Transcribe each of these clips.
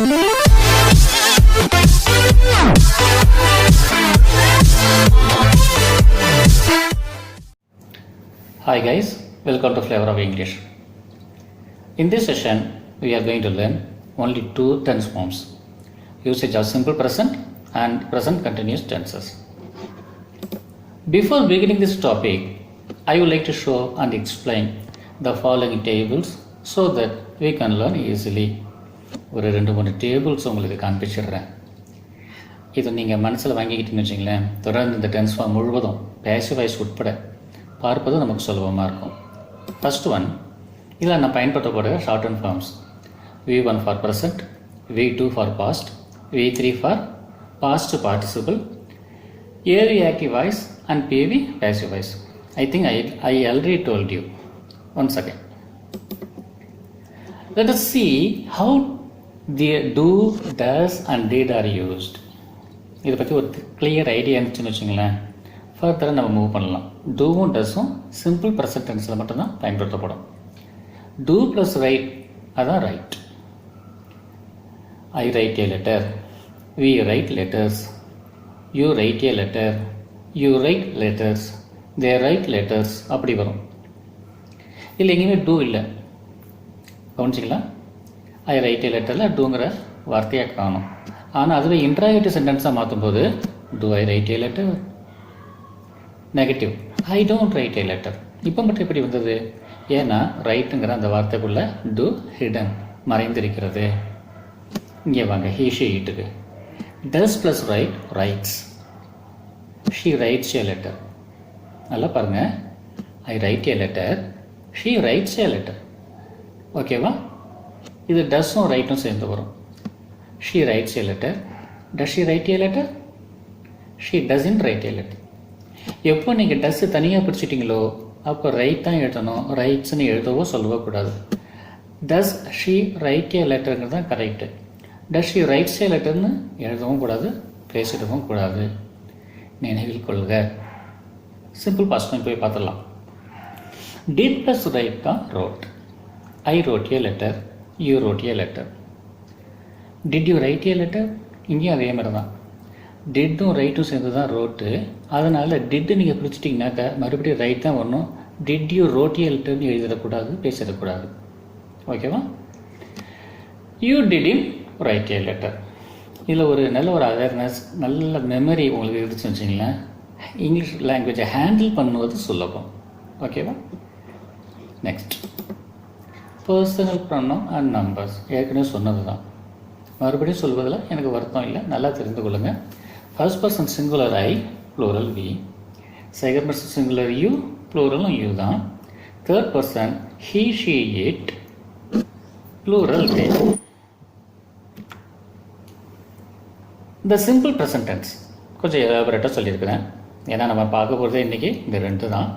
Hi guys, welcome to Flavor of English. In this session, we are going to learn only two tense forms, usage of simple present and present continuous tenses. Before beginning this topic, I would like to show and explain the following tables so that we can learn easily. ஒரு 2-3 tables உங்களுக்கு காண்பிச்சிடுறேன். இதை நீங்கள் மனசில் வாங்கிக்கிட்டீங்கன்னு வச்சிங்களேன், தொடர்ந்து இந்த tense form முழுவதும் passive voice உட்பட பார்ப்பது நமக்கு சுலபமாக இருக்கும். ஃபர்ஸ்ட் ஒன், இதில் நான் பயன்படுத்தக்கூடிய short and forms V1 for present, V2 for past, V3 for past participle, AV active voice and PV passive voice. I think I already told you. Once again, let us see how the do, does and did are used. இதை பற்றி ஒரு clear idea இருந்துச்சுன்னு வச்சுங்களேன், ஃபர்தராக நம்ம move பண்ணலாம். டூவும் டஸும் simple present டென்ஸில் மட்டும்தான் பயன்படுத்தப்படும். டூ ப்ளஸ் ரைட், அதான் write. I write a letter, we write letters, you write a letter, you write letters, they write letters, அப்படி வரும். இல்லை எங்கேயுமே டூ இல்லை, கவனிச்சிங்களா? ஐ ரைட் ஏ லெட்டரில் டூங்கிற வார்த்தையாக காணும். ஆனால் அதுவே இன்ட்ராகேட்டிவ் சென்டென்ஸாக மாற்றும்போது do I write a letter, negative I don't write a letter. இப்போ மட்டும் எப்படி வந்தது? ஏன்னா ரைட்டுங்கிற அந்த வார்த்தைக்குள்ளே டூ ஹிடன், மறைந்திருக்கிறது. இங்கே வாங்க, ஹீ ஷி இட்டுக்கு does plus write, writes. She writes a letter. நல்லா பாருங்கள், I write a letter, she writes a letter. ஓகேவா? இது டஸ்ஸும் ரைட்டும் சேர்ந்து வரும். She writes a letter, does she write a letter, she doesn't write a letter. எப்போ நீங்கள் டஸ்ஸு தனியாக பிடிச்சிட்டிங்களோ அப்போ ரைட் தான் எழுதணும், ரைட்ஸ்ன்னு எழுதவோ சொல்லவோ கூடாது. டஸ் ஷீ ரைட் ஏ லெட்டருங்கிறது தான் கரெக்டு. டஸ் ஷீ ரைட்ஸ் ஏ லெட்டர்னு எழுதவும் கூடாது, பேசிடவும் கூடாது. நினைவில் கொள்க. சிம்பிள் பாஸ்ட் போய் பார்த்துடலாம். டிட் ப்ளஸ் ரைட் தான் road. I wrote A letter, you road A letter. Did you write a letter? இங்கேயும் அதே மாதிரி தான், டிட்டும் ரைட்டும் சேர்ந்து தான் ரோட்டு. அதனால் டிட்டு நீங்கள் பிடிச்சிட்டிங்கனாக்கா மறுபடியும் ரைட் தான் வரணும். டிட் யூ ரோட் ஏ லெட்டர்னு எழுதிடக்கூடாது, பேசிடக்கூடாது. ஓகேவா? You did him right a letter. இதில் ஒரு நல்ல அவேர்னஸ், நல்ல மெமரி உங்களுக்கு இருந்துச்சுன்னு வச்சிங்களேன், இங்கிலீஷ் லாங்குவேஜை ஹேண்டில் பண்ணுவது சுலபம். ஓகேவா? Next, personal pronoun and numbers. ஏற்கனவே சொன்னது தான், மறுபடியும் சொல்வதில் எனக்கு வருத்தம் இல்லை, நல்லா தெரிந்து கொள்ளுங்கள். First person singular I, plural we. Second person singular you, ப்ளூரலும் யூ தான். Third person he she it, plural they. இந்த சிம்பிள் ப்ரெசன்ட் டென்ஸ் கொஞ்சம் எலாபரேட்டாக சொல்லியிருக்கிறேன், ஏன்னா நம்ம பார்க்க போகிறதே இன்றைக்கி இந்த ரெண்டு தான்.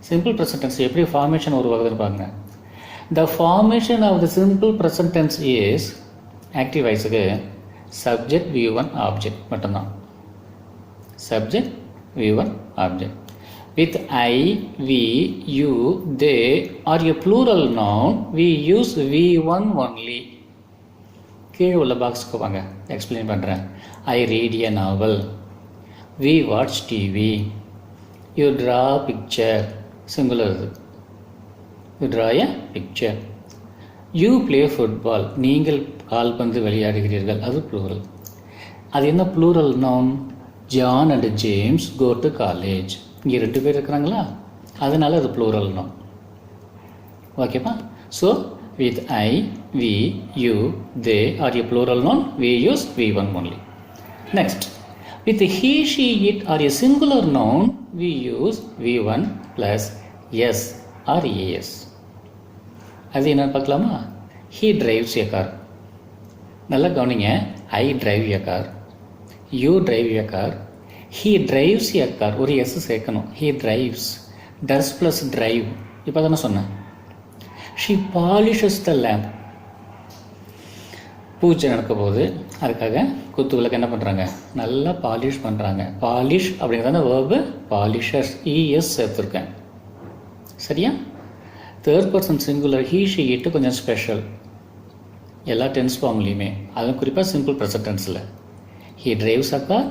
சிம்பிள் ப்ரெசன்ட் டென்ஸ் எப்படி ஃபார்மேஷன் உருவாகுதுன்னு பாருங்க. The formation of the simple present tense is active வாய்ஸுக்கு சப்ஜெக்ட் V1 ஆப்ஜெக்ட் மட்டும்தான். Subject V1 object. With I, we, you, they or a plural noun we use V1 only. கீழே உள்ள பாக்ஸுக்கு வாங்க, explain பண்ணுறேன். I read a novel, we watch TV, you draw picture, singular இது, you draw a picture. You play football, நீங்கள் கால்பந்து விளையாடுகிறீர்கள், அது ப்ளூரல். அது என்ன plural noun? John and James go to college. இங்கே 2 பேர் இருக்கிறாங்களா, அதனால் அது ப்ளூரல் நவுன். ஓகேப்பா? So with I, we, you, they or a plural noun we use V1 only. Next, with he she it or a singular noun we use V1 plus S or E S. அது என்னன்னு பார்க்கலாமா? He drives a car. நல்லா கவனிங்க, I drive a car, you drive a car, he drives a car. ஒரு S சேர்க்கணும். He drives, does plus drive. இப்போ தானே சொன்னேன். She polishes the lamp. பூஜை நடக்க போகுது, அதுக்காக குத்து விளக்கு என்ன பண்ணுறாங்க, நல்லா பாலிஷ் பண்ணுறாங்க. பாலிஷ் அப்படிங்கிறதான வேர்பு, பாலிஷர்ஸ், இஎஸ் சேர்த்துருக்கேன். சரியா? Third person singular he she it கொஞ்சம் ஸ்பெஷல். எல்லா டென்ஸ் ஃபார்ம்லேயுமே, அதுவும் குறிப்பாக சிம்பிள் ப்ரெசன்ட் டென்ஸில். He drives a car,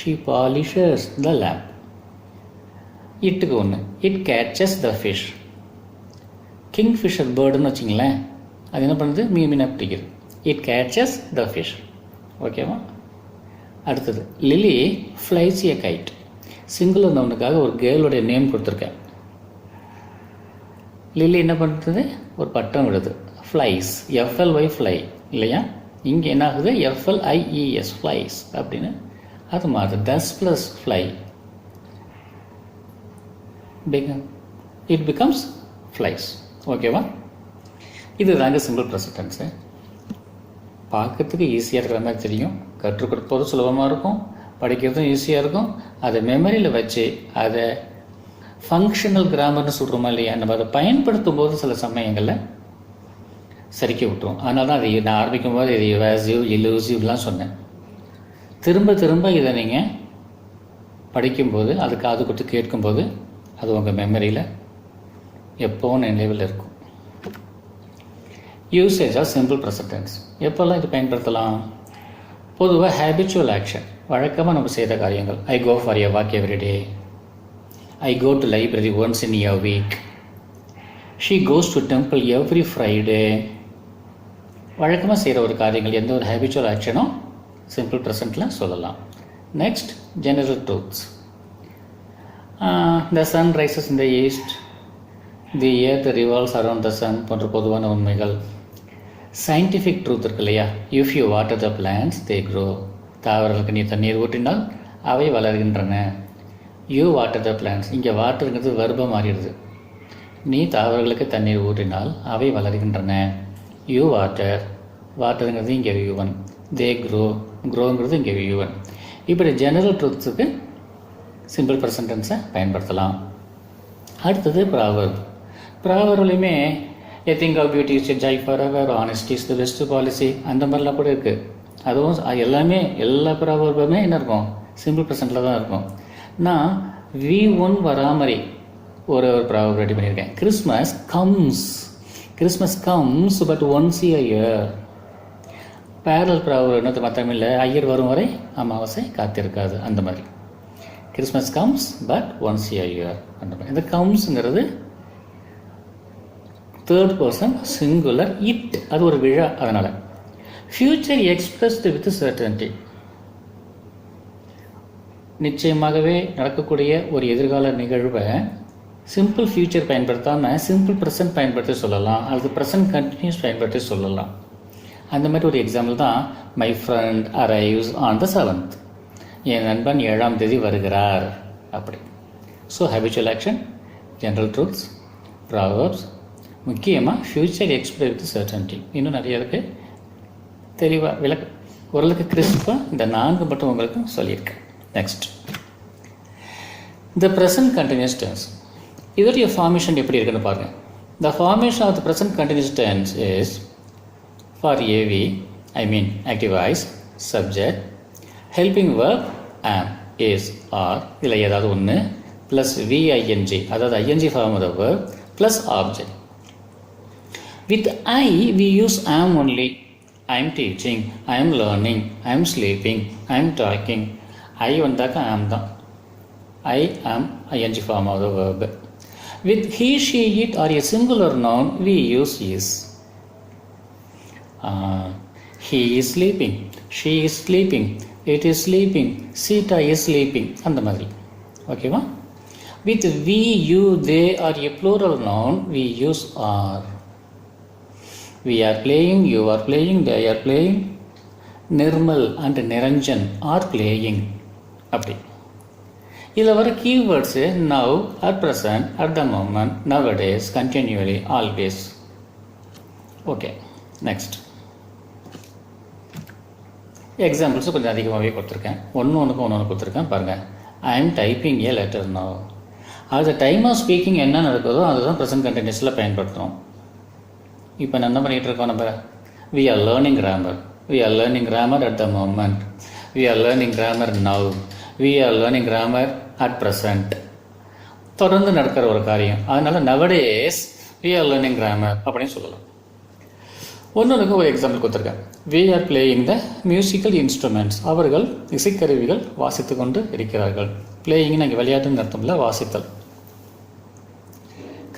she polishes the lamp. இட்டுக்கு ஒன்று, it catches the fish. Kingfisher பேர்டுன்னு வச்சிங்களேன், அது என்ன பண்ணுறது, மீனை பிடிக்குது. It catches the fish. ஓகேவா? அடுத்தது, Lily flies a kite. Singular நவுனுக்காக ஒரு கேர்ளுடைய நேம் கொடுத்துருக்கேன். லில்லி என்ன பண்ணுறது, ஒரு பட்டம் விடுது. ஃப்ளைஸ், எஃப்எல்ஒய் ஃப்ளை இல்லையா, இங்கே என்ன ஆகுது, எஃப்எல்ஐஇஎஸ் ஃப்ளைஸ் அப்படின்னு அது மாறுது. Does plus fly it becomes flies. ஓகேவா? இது தாங்க சிம்பிள் ப்ரெசன்ட் டென்ஸு. பார்க்கறதுக்கு ஈஸியாக இருக்கிற மாதிரி தெரியும், கற்றுக் கொடுப்பதும் சுலபமாக இருக்கும், படிக்கிறதும் ஈஸியாக இருக்கும். அதை மெமரியில் வச்சு அதை ஃபங்க்ஷனல் கிராமர்னு சொல்கிறோமா இல்லையா, நம்ம அதை பயன்படுத்தும் போது சில சமயங்களில் சரிக்க விட்டுரும். அதனால தான் அதை நான் ஆரம்பிக்கும் போது இது எவாசிவ் இலூசிவ்லாம் சொன்னேன். திரும்ப திரும்ப இதை நீங்கள் படிக்கும்போது, அது காது கொடுத்து கேட்கும்போது அது உங்கள் மெமரியில் எப்போவும் நினைவில் இருக்கும். Usage of simple present tense. எப்போல்லாம் இது பயன்படுத்தலாம்? பொதுவாக ஹேபிச்சுவல் ஆக்ஷன், வழக்கமாக நம்ம செய்கிற காரியங்கள். I go for a walk every day. I go to library once in a week. She goes to temple every Friday. வழக்கமாக செய்கிற ஒரு காரியங்கள், எந்த ஒரு ஹேபிச்சுவல் ஆக்ஷனும் சிம்பிள் ப்ரெசண்ட்டில் சொல்லலாம். Next, general truths. The sun rises in the east, the earth revolves around the sun போன்ற பொதுவான உண்மைகள். சயின்டிஃபிக் ட்ரூத் இருக்கு இல்லையா, if you water the plants they grow. தாவரங்களுக்கு நீ தண்ணீர் ஊற்றினால் அவை வளர்கின்றன. யூ வாட்டர் த பிளான்ஸ், இங்கே வாட்டருங்கிறது வர்ப மாறிடுது. நீ தாவரங்களுக்கு தண்ணீர் ஊற்றினால் அவை வளர்கின்றன. யூ வாட்டர், வாட்டருங்கிறது இங்கே யூவன். தே க்ரோ, க்ரோங்கிறது இங்கே யூவன். இப்படி ஜெனரல் ட்ரூத்ஸுக்கு சிம்பிள் ப்ரெசன்ட் டென்ஸை பயன்படுத்தலாம். அடுத்தது ப்ராவர்ப். ப்ராவர்ப்லையுமே a thing of beauty is a joy forever, honesty is the best policy, அந்த மாதிரிலாம் கூட இருக்குது. அதுவும் எல்லாமே, எல்லா ப்ராவர்புமே என்ன இருக்கும், சிம்பிள் ப்ரெசண்ட்டில் தான் இருக்கும். நான் V1 வராமரி ஒரு ப்ராவர்ப் ரெடி பண்ணியிருக்கேன். Christmas comes but once a year. Parallel proverb என்ன தமிழில், ஐயர் வரும் வரை அமாவாசை காத்திருக்காது, அந்த மாதிரி. Christmas comes but once a year, அந்த மாதிரி. இந்த கம்ஸுங்கிறது தேர்ட் பர்சன் சிங்குலர், இட், அது ஒரு விழா. அதனால் ஃபியூச்சர் எக்ஸ்பிரஸ்டு வித் சர்டனிட்டி, நிச்சயமாகவே நடக்கக்கூடிய ஒரு எதிர்கால நிகழ்வை சிம்பிள் ஃபியூச்சர் பயன்படுத்தாமல் சிம்பிள் ப்ரெசன்ட் பயன்படுத்தி சொல்லலாம், அல்லது ப்ரெசன்ட் கண்டினியூஸ் பயன்படுத்தி சொல்லலாம். அந்த மாதிரி ஒரு எக்ஸாம்பிள் தான் my friend arrives on the 7th, என் நண்பன் 7ஆம் தேதி வருகிறார், அப்படி. So habitual action, general truths, Proverbs, முக்கியமாக ஃபியூச்சர் எக்ஸ்பிரஸ் வித் சர்டனிட்டி. இன்னும் நிறைய இருக்குது, தெளிவாக ஓரளவுக்கு கிறிஸ்பாக இந்த 4 மட்டும் உங்களுக்கு சொல்லியிருக்கேன். Next, the present continuous tense. இதோடைய ஃபார்மேஷன் எப்படி இருக்குன்னு பாருங்கள். The formation of the present continuous tense is for A V, I mean active voice, subject, helping verb am, is, are, இதில் ஏதாவது ஒன்று, ப்ளஸ் விஐஎன்ஜி, அதாவது I N G form of the verb, plus object. With I we use am only. I am teaching, I am learning, I am sleeping, I am talking. I வந்தாக்கா am தான். ஐ ஆம் ING form of the verb. With he, she, it or a singular noun we use is. He is sleeping, she is sleeping, it is sleeping, cheetah is sleeping, அந்த மாதிரி. ஓகேவா? With we, you, they or a plural noun we use are. We are playing, you are playing, they are playing. Nirmal and Niranjan are playing. அப்படி. இதில் வர keywords now, at present, at the moment, nowadays, continuously, always. Okay, next. Examples கொஞ்சம் அதிகமாகவே கொடுத்துருக்கேன். ஒன்று கொடுத்துருக்கேன் பாருங்கள். I am typing A letter now. அது டைம் ஆஃப் ஸ்பீக்கிங் என்ன நடக்குதோ அதுதான் ப்ரெசன்ட் கண்டினியூஸில் பயன்படுத்தணும். இப்போ நான் என்ன பண்ணிகிட்டு இருக்கோம், நம்ம we are learning grammar, we are learning grammar at the moment, we are learning grammar now, we are learning grammar at present. தொடர்ந்து நடக்கிற ஒரு காரியம். அதனால் nowadays we are learning grammar அப்படின்னு சொல்லலாம். ஒன்றுக்கு ஒரு எக்ஸாம்பிள் கொடுத்துருக்கேன். we are playing the musical instruments. அவர்கள் இசைக்கருவிகள் வாசித்து கொண்டு இருக்கிறார்கள். பிளேயிங்னு அங்கே விளையாட்டுன்னு அர்த்தம் இல்லை, வாசித்தல்,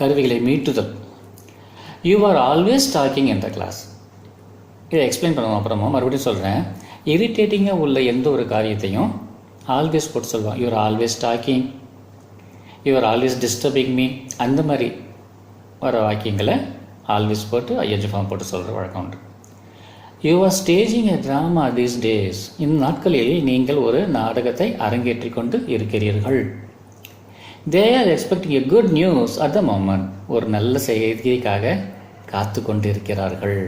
கருவிகளை மீட்டுதல். You are always talking in the class. இதை எக்ஸ்பிளைன் பண்ணுவோம் அப்புறமா. மறுபடியும் சொல்கிறேன். இரிட்டேட்டிங்காக உள்ள எந்த ஒரு காரியத்தையும் ஆல்வேஸ் போட்டு சொல்லுவான். You are always docking, you are always disturbing me, அந்த மாதிரி வர வாக்கியங்களை ஆல்வேஸ் போட்டு ஐஎன்ஜி ஃபார்ம் போட்டு சொல்கிற வழக்கம் உண்டு. You are staging a drama these days. இந்த நாட்களில் நீங்கள் ஒரு நாடகத்தை அரங்கேற்றி கொண்டு இருக்கிறீர்கள். They are expecting a good news at the moment. ஒரு நல்ல செய்திக்காக காத்து கொண்டு இருக்கிறார்கள்.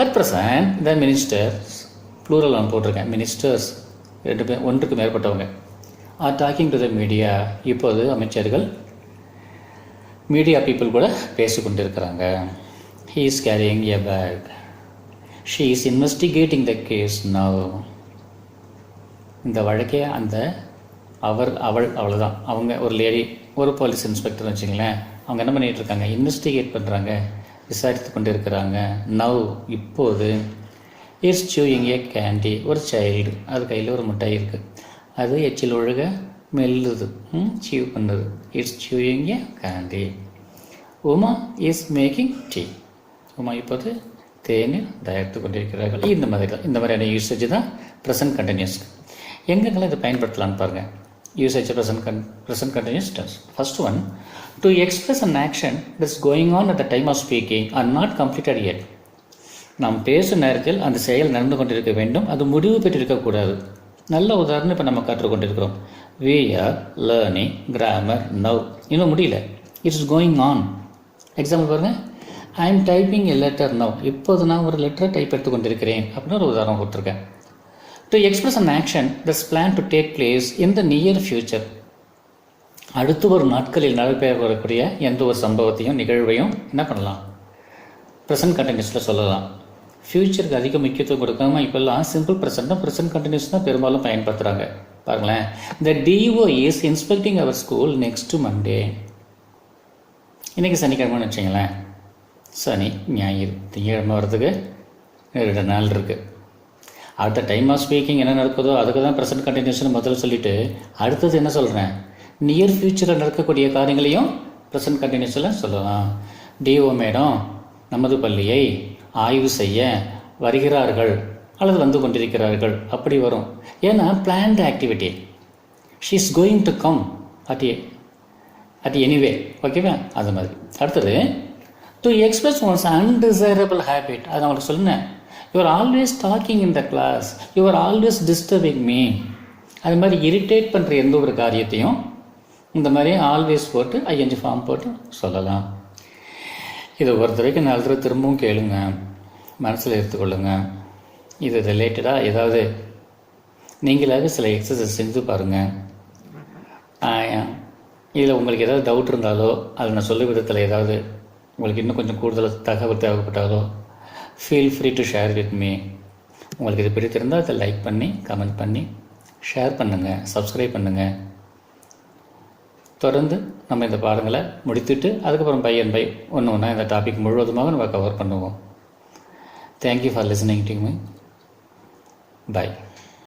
At present the ministers, plural நான் போட்டிருக்கேன், மினிஸ்டர்ஸ் ரெண்டு பேர், ஒன்றுக்கு மேற்பட்டவங்க, are talking to the media. இப்போது அமைச்சர்கள் மீடியா பீப்புள் கூட பேசிக்கொண்டு இருக்கிறாங்க. He is carrying a bag. She is investigating the case now. இந்த வழக்கே அந்த அவள் அவ்வளோதான். அவங்க ஒரு லேடி, ஒரு போலீஸ் இன்ஸ்பெக்டர்னு வச்சுங்களேன். அவங்க என்ன பண்ணிகிட்டு இருக்காங்க, இன்வெஸ்டிகேட் பண்ணுறாங்க, விசாரித்து கொண்டு இருக்கிறாங்க. நவ் இப்போது. It's chewing A candy. ஒரு சைல்டு, அது கையில் ஒரு மிட்டாய் இருக்குது, அது எச்சில் ஒழுக மெல்லுது, சீவ் பண்ணுது. It's chewing A candy. Uma is making tea. Uma இப்போது தேநீர் தயாரித்து கொண்டிருக்கிறார்கள். இந்த மாதிரியான யூசேஜ் தான் ப்ரெசன்ட் கண்டினியூஸ். எங்கெங்கெல்லாம் இதை பயன்படுத்தலான்னு பாருங்கள். Usage present continuous tense. First one, to express an action that's going on at the time of speaking or not completed yet. நாம் பேசும் நேரத்தில் அந்த செயல் நடந்து கொண்டிருக்க வேண்டும், அது முடிவு பெற்றிருக்கக்கூடாது. நல்ல உதாரணம் இப்போ நம்ம கற்றுக்கொண்டிருக்கிறோம். we are learning grammar now. இன்னும் முடியல, இட்ஸ் கோயிங் ஆன். எக்ஸாம்பிள் பாருங்கள். I am typing a letter now. இப்போது நான் ஒரு லெட்டரை டைப் எடுத்து கொண்டிருக்கிறேன் அப்படின்னு ஒரு உதாரணம் கொடுத்துருக்கேன். To express an action that's plan to take place in the near future. அடுத்து ஒரு நாட்களில் நடைபெறக்கூடிய எந்த ஒரு சம்பவத்தையும் நிகழ்வையும் என்ன பண்ணலாம், ப்ரெசன்ட் கண்டினியூஸில் சொல்லலாம். ஃப்யூச்சருக்கு அதிக முக்கியத்துவம் கொடுக்காம இப்போல்லாம் சிம்பிள் ப்ரெசன்ட் கண்டினியூஸ் தான் பெரும்பாலும் பயன்படுத்துகிறாங்க. பாருங்களேன். The D O is inspecting our school next Monday. இன்றைக்கி சனிக்கிழமைன்னு வச்சிங்களேன். சனி, ஞாயிறு, திங்கக்கிழமை வர்றதுக்கு 2 நாள் இருக்குது. அடுத்த டைம் ஆஃப் ஸ்பீக்கிங் என்ன நடக்குதோ அதுக்கு தான் ப்ரெசன்ட் கண்டினியூஷன் முதல்ல சொல்லிவிட்டு அடுத்தது என்ன சொல்கிறேன், நியர் ஃப்யூச்சரில் நடக்கக்கூடிய காரியங்களையும் ப்ரெசன்ட் கண்டினியூஸில் சொல்லலாம். டிஓ மேடம் நமது பள்ளியை ஆய்வு செய்ய வருகிறார்கள் அல்லது வந்து கொண்டிருக்கிறார்கள், அப்படி வரும். ஏன்னா planned activity. She is going to come at anyway. ஓகேவா? அது மாதிரி. அடுத்தது, to express once undesirable habit. அது நான் உங்களுக்கு சொன்னேன். You are always talking in the class, you are always disturbing me. அது மாதிரி இரிட்டேட் பண்ணுற எந்த ஒரு காரியத்தையும் இந்த மாதிரி ஆல்வேஸ் போட்டு ஐஎன்ஜி ஃபார்ம் போட்டு சொல்லலாம். இதை ஒரு தடவைக்கு 4 தடவை திரும்பவும் கேளுங்க, மனசில் எடுத்துக்கொள்ளுங்க. இது ரிலேட்டடாக ஏதாவது நீங்களாக சில எக்ஸசைஸ் செஞ்சு பாருங்கள். இதில் உங்களுக்கு ஏதாவது டவுட் இருந்தாலோ அதில் நான் சொல்லும் விதத்தில் ஏதாவது உங்களுக்கு இன்னும் கொஞ்சம் கூடுதல் தகவல் தேவைப்பட்டாலோ feel free to share with me. உங்களுக்கு இது பிடித்திருந்தால் அதை லைக் பண்ணி, கமெண்ட் பண்ணி, ஷேர் பண்ணுங்கள், சப்ஸ்கிரைப் பண்ணுங்கள். தொடர்ந்து நம்ம இந்த பாடங்களை முடித்துட்டு அதுக்கப்புறம் பை ஒன்று ஒன்றா இந்த டாபிக் முழுவதுமாக நம்ம கவர் பண்ணுவோம். Thank you for listening to me. By.